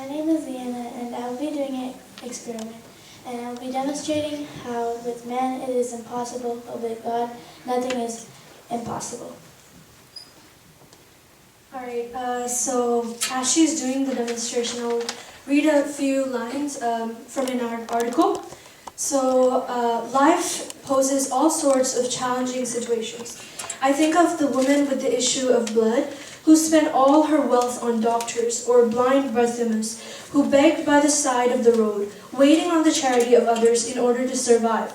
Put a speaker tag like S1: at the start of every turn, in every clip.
S1: My name is Leanna, and I will be doing an experiment. And I will be demonstrating how with man it is impossible, but with God nothing is impossible.
S2: Alright, so as she's doing the demonstration, I'll read a few lines from an article. So, life poses all sorts of challenging situations. I think of the woman with the issue of blood who spent all her wealth on doctors, or blind Bartimaeus, who begged by the side of the road, waiting on the charity of others in order to survive.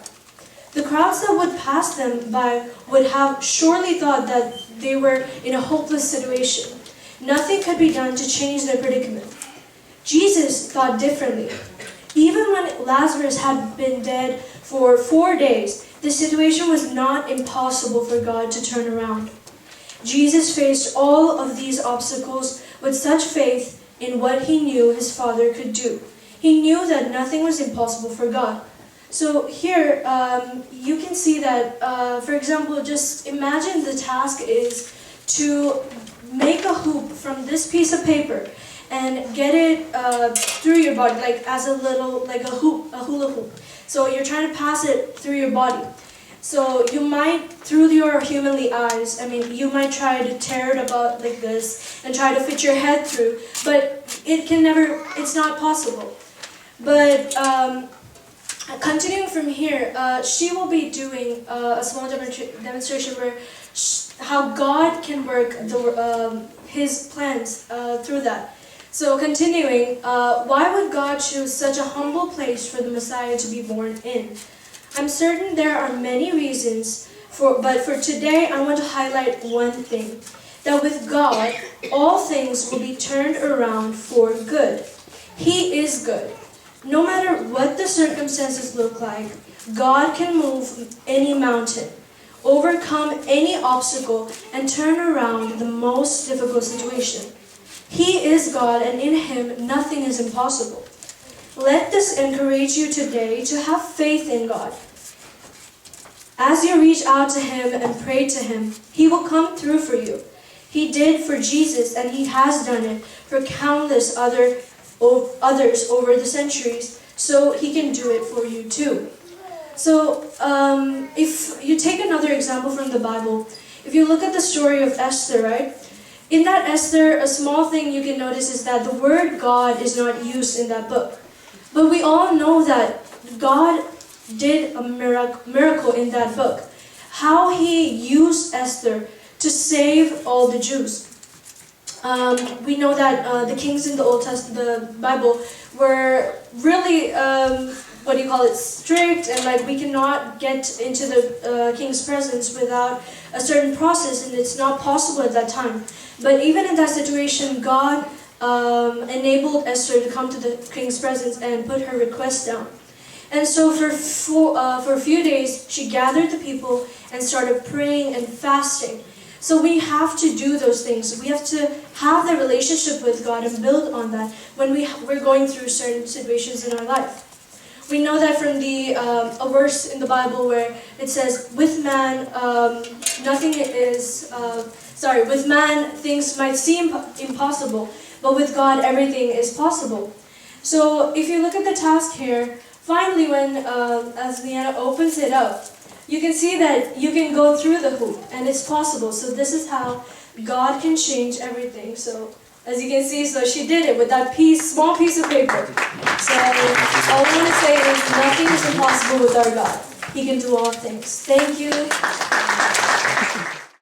S2: The crowds that would pass them by would have surely thought that they were in a hopeless situation. Nothing could be done to change their predicament. Jesus thought differently. Even when Lazarus had been dead for 4 days, the situation was not impossible for God to turn around. Jesus faced all of these obstacles with such faith in what he knew his Father could do. He knew that nothing was impossible for God. So here, you can see that, for example, just imagine the task is to make a hoop from this piece of paper and get it through your body, like as a little, like a hula hoop. So you're trying to pass it through your body. So you might, through your humanly eyes, you might try to tear it about like this and try to fit your head through, but it's not possible. But continuing from here, she will be doing a small demonstration where how God can work His plans through that. So continuing, why would God choose such a humble place for the Messiah to be born in? I'm certain there are many reasons, but for today I want to highlight one thing, that with God, all things will be turned around for good. He is good. No matter what the circumstances look like, God can move any mountain, overcome any obstacle, and turn around the most difficult situation. He is God, and in Him nothing is impossible. Let this encourage you today to have faith in God. As you reach out to Him and pray to Him, He will come through for you. He did for Jesus, and He has done it for countless others over the centuries, so He can do it for you too. So, if you take another example from the Bible, if you look at the story of Esther, right? In that Esther, a small thing you can notice is that the word God is not used in that book. But we all know that God did a miracle in that book. How He used Esther to save all the Jews. We know that the kings in the Old Testament, the Bible, were really, strict, and we cannot get into the king's presence without a certain process, and it's not possible at that time. But even in that situation, God enabled Esther to come to the king's presence and put her request down. And so for a few days, she gathered the people and started praying and fasting. So we have to do those things. We have to have the relationship with God and build on that when we're going through certain situations in our life. We know that from a verse in the Bible where it says, with man things might seem impossible, but with God everything is possible. So if you look at the task here, finally when, as Leanna opens it up, you can see that you can go through the hoop, and it's possible. So this is how God can change everything. So as you can see, so she did it with that small piece of paper. So all I want to say is nothing is impossible with our God. He can do all things. Thank you.